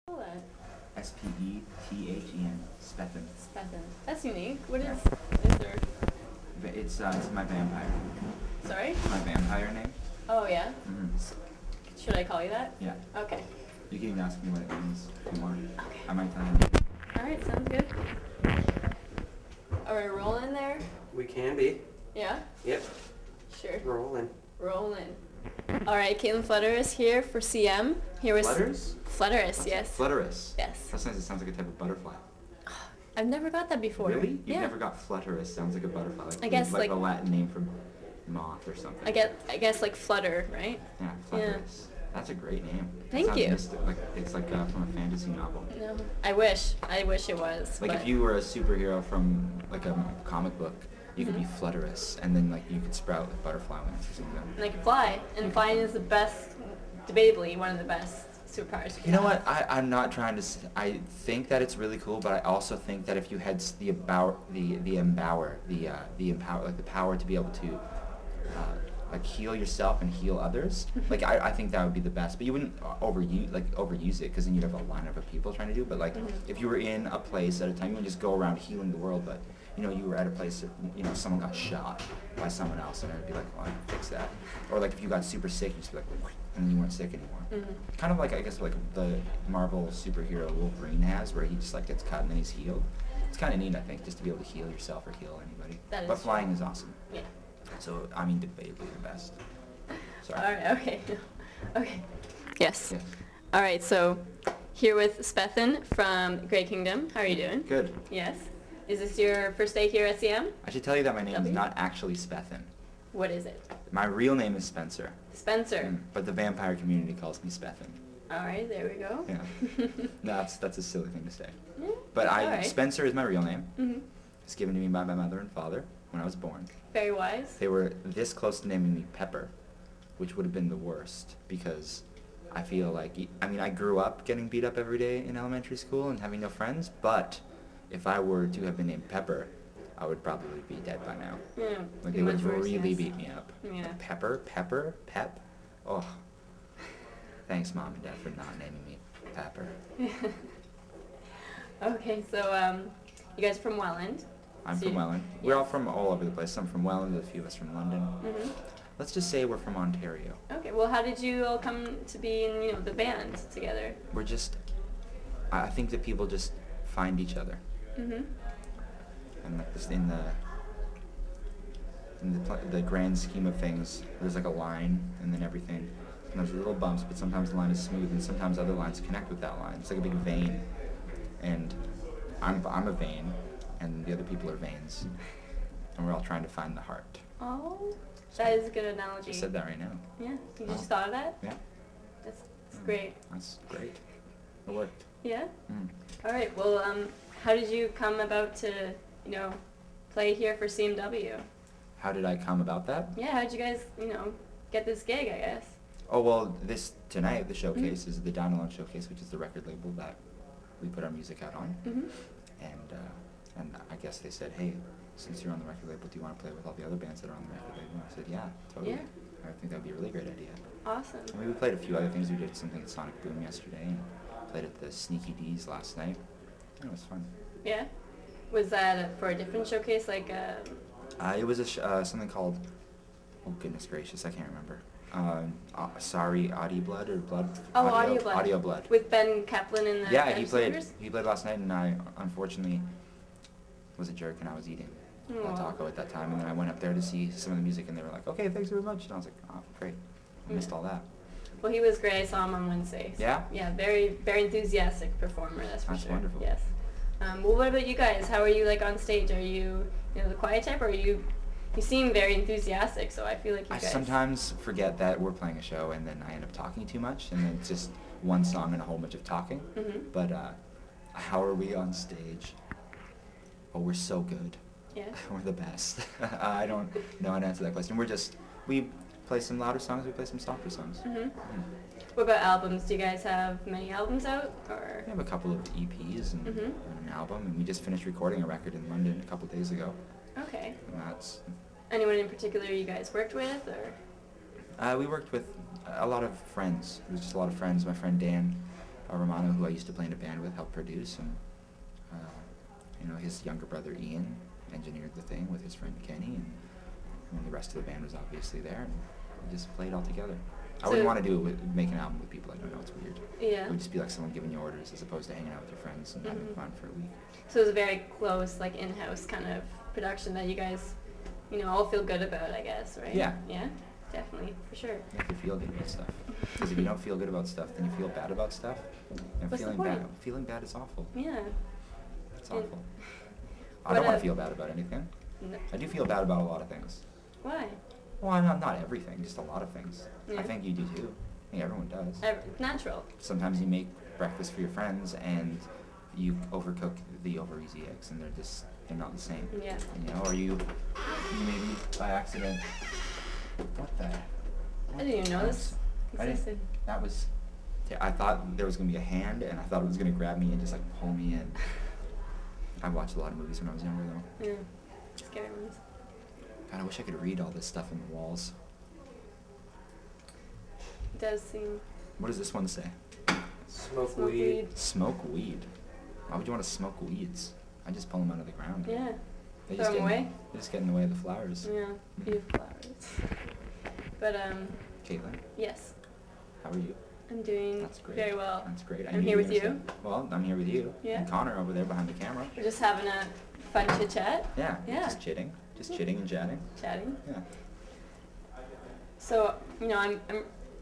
Spell that. Spethen. Spethen. Spethen. That's unique. What is there? It's my vampire. Sorry? My vampire name. Oh yeah. Mm-hmm. Should I call you that? Yeah. Okay. You can even ask me what it means if you want. Okay. I might tell you. All right. Sounds good. Are we rolling there? We can be. Yeah. Yep. Sure. Rolling. Rolling. All right. Caitlin Flutter is here for CM. Here with Flutters? Flutterus. Yes. Flutterus. Yes. That's nice. It sounds like a type of butterfly. I've never got that before. Really? You've Yeah. never got flutterus. Sounds like a butterfly. Like, I guess, like like- a Latin name for moth or something. I guess like flutter, right? Yeah, flutterus. That's a great name. Thank Sounds you. Like it's like from a fantasy novel. No. I wish it was. Like but if you were a superhero from like a comic book, you could be Mm-hmm. flutterus, and then like you could sprout with butterfly wings or something. and I can fly, and flying is the best, debatably one of the best superpowers. You know what? I'm not trying to. I think that it's really cool, but I also think that if you had the power to be able to like heal yourself and heal others, like I think that would be the best. But you wouldn't overuse it, because then you'd have a lineup of people trying to do it. But like if you were in a place at a time, you wouldn't just go around healing the world. But you were at a place that someone got shot by someone else, and it'd be like, well, I fix that. Or like if you got super sick, you'd just be like, and then you weren't sick anymore. Kind of like, I guess, like the Marvel superhero Wolverine has, where he just like gets cut and then he's healed. It's kind of neat, I think, just to be able to heal yourself or heal anybody. That is but flying true. is awesome. Yeah. So I mean, debatably the best. Sorry. All right. Okay. Okay. Yes. Yes. All right. So here with Spethen from Grey Kingdom. How are you doing? Good. Yes. Is this your first day here at CM? I should tell you that my name is W? not actually Spethen. What is it? My real name is Spencer. Spencer. But the vampire community calls me Spethen. All right. There we go. Yeah. No, that's a silly thing to say. Yeah, But all right. Spencer is my real name. Mhm. It's given to me by my mother and father when I was born. Very wise. They were this close to naming me Pepper, which would have been the worst, because I feel like, I grew up getting beat up every day in elementary school and having no friends, but if I were to have been named Pepper, I would probably be dead by now. Yeah. Like be they would much have worse, really yes. beat me up. Yeah. Pep. Oh. Thanks, Mom and Dad, for not naming me Pepper. Okay. So you guys are from Welland. I'm So from you- Welland. We're all from all over the place. Some from Welland, a few of us from London. Mhm. Let's just say we're from Ontario. Okay. Well, how did you all come to be in the band together? We're just, I think that people just find each other. Mhm. And like this, in the grand scheme of things, there's like a line and then everything. And there's little bumps, but sometimes the line is smooth, and sometimes other lines connect with that line. It's like a big vein, and I'm a vein, and the other people are veins, and we're all trying to find the heart. Oh, that is a good analogy. I said that right now. Yeah. You Oh. just thought of that? Yeah. That's great. That's great. It worked. Yeah. Mm. All right. Well, how did you come about to play here for CMW? How did I come about that? Yeah. How did you guys get this gig? I guess. Oh, well, tonight, the showcase is the Down Alone Showcase, which is the record label that we put our music out on. Mhm. And I guess they said, hey, since you're on the record label, do you want to play with all the other bands that are on the record label? And I said, yeah, totally. Yeah. I think that would be a really great idea. Awesome. I mean, we played a few other things. We did something at Sonic Boom yesterday, and played at the Sneaky D's last night. It was fun. Yeah. Was that for a different showcase? Like. It was something called, oh goodness gracious, I can't remember. Sorry, Audio Blood or Blood? Oh, Audio Blood. Audio Blood. With Ben Kaplan and the. Yeah, Edge he played. Singers? He played last night, and I unfortunately was a jerk, and I was eating a Aw. taco at that time, and then I went up there to see some of the music, and they were like, "Okay, thanks very much," and I was like, "Oh, great, I missed all that." Well, he was great. I saw him on Wednesday. So Yeah? Yeah, very, very enthusiastic performer. That's for That's sure. wonderful. Yes. Well, what about you guys? How are you on stage? Are you the quiet type, or are you? You seem very enthusiastic, so I feel like you I guys. sometimes forget that we're playing a show, and then I end up talking too much, and then it's just one song and a whole bunch of talking. Mhm. But how are we on stage? Oh, we're so good. Yeah. We're the best. I don't know how to answer that question. We play some louder songs, we play some softer songs. Mhm. What about albums? Do you guys have many albums out, or? We have a couple of EPs and, Mhm. and an album, and we just finished recording a record in London a couple days ago. Okay. And that's, Anyone in particular you guys worked with, or? we worked with a lot of friends. It was just a lot of friends. My friend Dan Romano, who I used to play in a band with, helped produce, and his younger brother Ian engineered the thing with his friend Kenny, and the rest of the band was obviously there, and we just played all together. I wouldn't want to do it make an album with people I don't know. It's weird. Yeah. It would just be like someone giving you orders as opposed to hanging out with your friends and having fun for a week. So it's a very close, like, in-house kind of production that you guys, all feel good about, I guess, right? Yeah. Yeah, definitely, for sure. You have to feel good about stuff. Because if you don't feel good about stuff, then you feel bad about stuff. And What's the feeling point? feeling bad is awful. Yeah. It's And awful. I what don't want a- to feel bad about anything. No. I do feel bad about a lot of things. Why? Well, not everything, just a lot of things. Yeah. I think you do too. I think everyone does. Natural. Sometimes you make breakfast for your friends and you overcook the over easy eggs and they're not the same. Yeah. Or you maybe by accident. What the? I didn't even know this I didn't- existed. That was. I thought there was gonna be a hand, and I thought it was gonna grab me and just like pull me in. I watched a lot of movies when I was younger, though. Yeah. Scary ones. God, I wish I could read all this stuff on the walls. It does seem. What does this one say? Smoke Smoke weed. Smoke weed. Why would you want to smoke weeds? I just pull them out of the ground. Yeah. They Throw just 'em get away? They just get in the way of the flowers. Yeah. Mhm. Beautiful flowers. But Caitlin, yes, how are you? I'm doing That's great. very well. That's great. I I'm knew here were with gonna you. say- Well, I'm here with you. Yeah. And Connor over there behind the camera. We're just having a fun chit chat, Yeah. Yeah. Just chitting. Just chitting and chatting. chatting. Yeah. So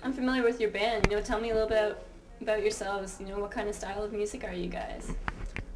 I'm familiar with your band. Tell me a little bit about yourselves. What kind of style of music are you guys?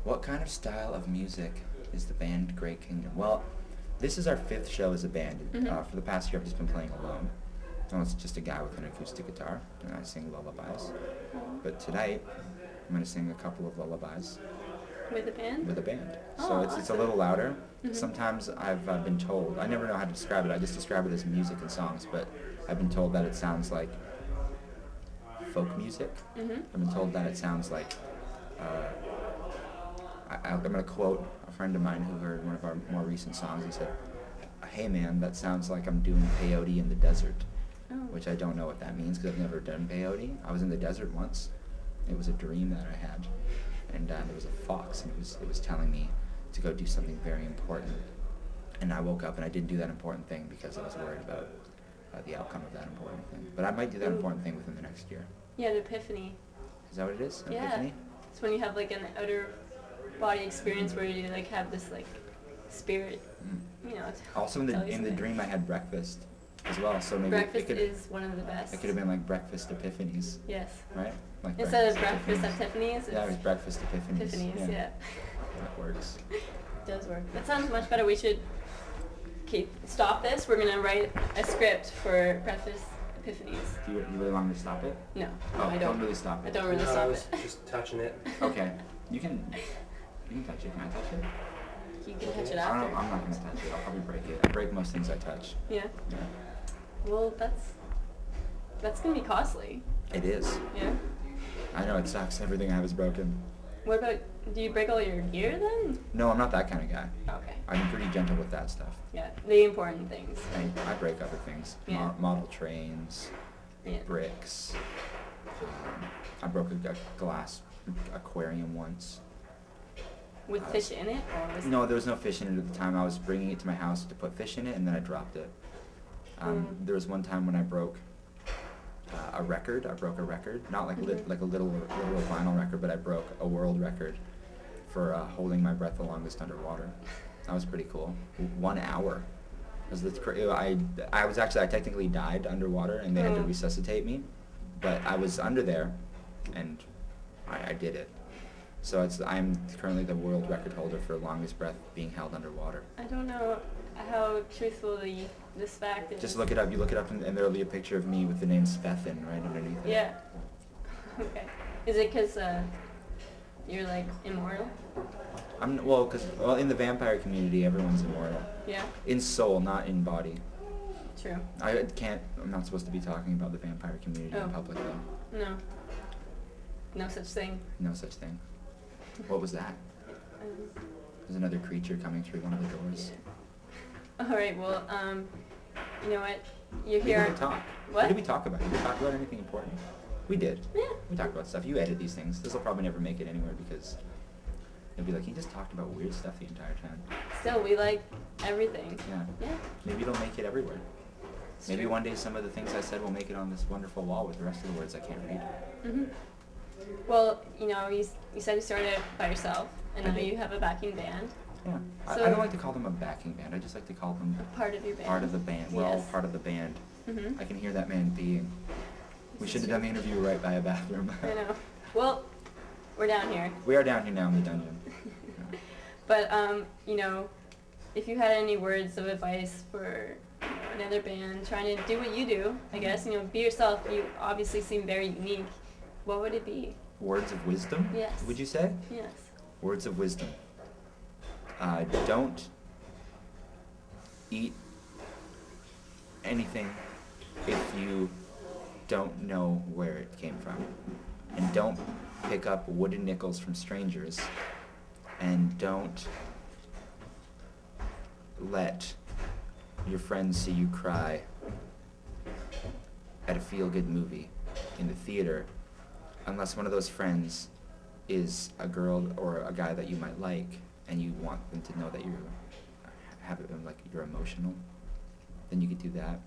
What kind of style of music is the band Great Kingdom? Well, this is our 5th show as a band. Mhm. For the past year, I've just been playing alone. No, it's just a guy with an acoustic guitar, and I sing lullabies. But tonight, I'm going to sing a couple of lullabies With a band? with a band. Oh, So it's a awesome. little louder. Mhm. Sometimes I've been told, I never know how to describe it, I just describe it as music and songs, but I've been told that it sounds like folk music. Mhm. I've been told that it sounds like, I'm going to quote a friend of mine who heard one of our more recent songs. He said, "Hey man, that sounds like I'm doing peyote in the desert," Oh. which I don't know what that means because I've never done peyote. I was in the desert once. It was a dream that I had, and there was a fox, and it was telling me to go do something very important. And I woke up and I didn't do that important thing because I was worried about the outcome of that important thing. But I might do that Ooh. important thing within the next year. Yeah, an epiphany. Is that what it is? An Yeah. epiphany? It's when you have like an outer body experience where you like have this like spirit. Mm. To Also in tell the you in the something. dream I had breakfast as well, so maybe Breakfast it could is one of the best. it could have been like breakfast epiphanies, Yes. right? Like Instead of breakfast epiphanies, Yeah, it was it's breakfast epiphanies. epiphanies. Yeah. That works. It does work. That sounds much better. We should stop this. We're gonna write a script for breakfast epiphanies. Do you really want me to stop it? No, Oh, I don't. really stop I it. don't really No, I stop was it. just touching it. Okay, you can touch it. Can I touch it? You can touch it I'm after. not gonna touch it. I'll probably break it. I break most things I touch. Yeah. Yeah. Well, that's gonna be costly. It is. Yeah. I know it sucks. Everything I have is broken. What about? Do you break all your gear then? No, I'm not that kind of guy. Okay. I'm pretty gentle with that stuff. Yeah. The important things. I break other things. Yeah. Model trains, Yeah. bricks. I broke a glass aquarium once. With fish in it, or was No, there was no fish in it at the time. I was bringing it to my house to put fish in it, and then I dropped it. There was one time when I broke a record. I broke a record, not like like a little vinyl record, but I broke a world record for holding my breath the longest underwater. That was pretty cool. 1 hour. I technically died underwater, and they had to resuscitate me, but I was under there, and I did it. So I'm currently the world record holder for longest breath being held underwater. I don't know how truthful this fact is. Just look it up. You look it up, and there'll be a picture of me with the name Spethin right underneath it. Yeah. Okay. Is it because you're like immortal? Well, in the vampire community, everyone's immortal. Yeah. In soul, not in body. True. I'm not supposed to be talking about the vampire community Oh. in public, though. No. No such thing. No such thing. What was that? There's another creature coming through one of the doors. Yeah. All right. Well, you know what? You're Maybe we here. can talk. What? What did we talk about? Did we talk about anything important? We did. Yeah. We talked about stuff. You edit these things. This will probably never make it anywhere because it'll be like, he just talked about weird stuff the entire time. Still, we like everything. Yeah. Yeah. Maybe it'll make it everywhere. It's Maybe true. one day some of the things I said will make it on this wonderful wall with the rest of the words I can't read. Mhm. Well, you know, you said you started by yourself, and I now did. you have a backing band. Yeah. I So- don't like to call them a backing band. I just like to call them Part of your band. part of the band. We're all Yes. part of the band. Mhm. I can hear that man being. We This should is have done the true. interview right by a bathroom. I know. Well, we're down here. We are down here now in the dungeon. Yeah. But you know, if you had any words of advice for another band trying to do what you do, I guess, you know, be yourself. You obviously seem very unique. What would it be? Words of wisdom? Yes. Would you say? Yes. Words of wisdom. Don't eat anything if you don't know where it came from. And don't pick up wooden nickels from strangers. And don't let your friends see you cry at a feel-good movie in the theater unless one of those friends is a girl or a guy that you might like and you want them to know that you're emotional, then you could do that.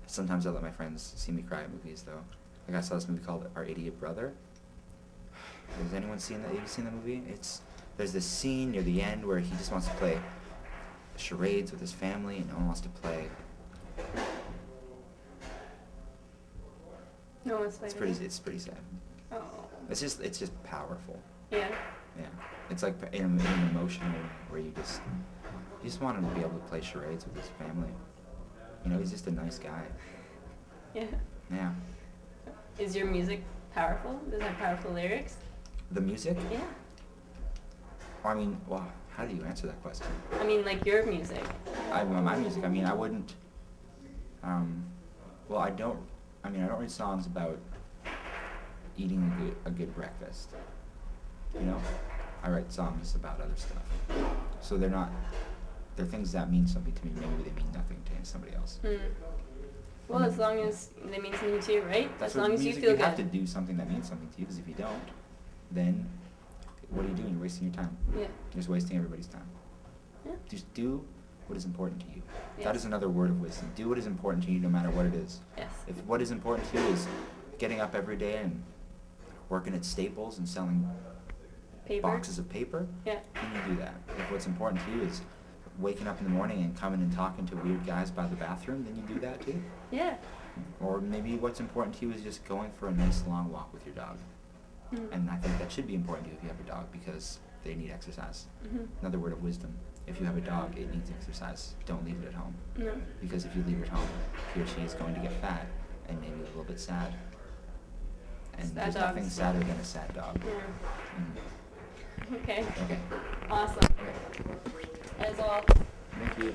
Sometimes I let my friends see me cry at movies though. Like I saw this movie called Our Idiot Brother. Has anyone seen that? Have you seen the movie? There's this scene near the end where he just wants to play charades with his family and no one wants to play. No one's fighting. It's pretty sad. Oh. It's just powerful. Yeah. Yeah. It's like in an emotional where you just want him to be able to play charades with his family. You know, he's just a nice guy. Yeah. Yeah. Is your music powerful? Does it have powerful lyrics? The music? Yeah. I mean, well, how do you answer that question? I mean, like your music. My music, I mean, I wouldn't, well, I don't write songs about eating a good breakfast, you know? I write songs about other stuff. So they're things that mean something to me, maybe they mean nothing to somebody else. Hmm. Well, as long as they mean something to you, right? That's As what long as you music, feel you good. have to do something that means something to you, because if you don't, then what are you doing? You're wasting your time. Yeah. You're just wasting everybody's time. Yeah. Just do what is important to you. Yes. That is another word of wisdom. Do what is important to you no matter what it is. Yes. If what is important to you is getting up every day and working at Staples and selling Paper. boxes of paper, Yeah. then you do that. If what's important to you is waking up in the morning and coming and talking to weird guys by the bathroom, then you do that too. Yeah. Or maybe what's important to you is just going for a nice long walk with your dog. Mm. And I think that should be important to you if you have a dog because they need exercise. Mhm. Another word of wisdom. If you have a dog, it needs exercise. Don't leave it at home. No. Because if you leave it home, he or she is going to get fat and maybe a little bit sad. And Sad there's nothing dogs. sadder than a sad dog. Yeah. Mm. Okay. Okay. Awesome. Okay. That is all. Thank you.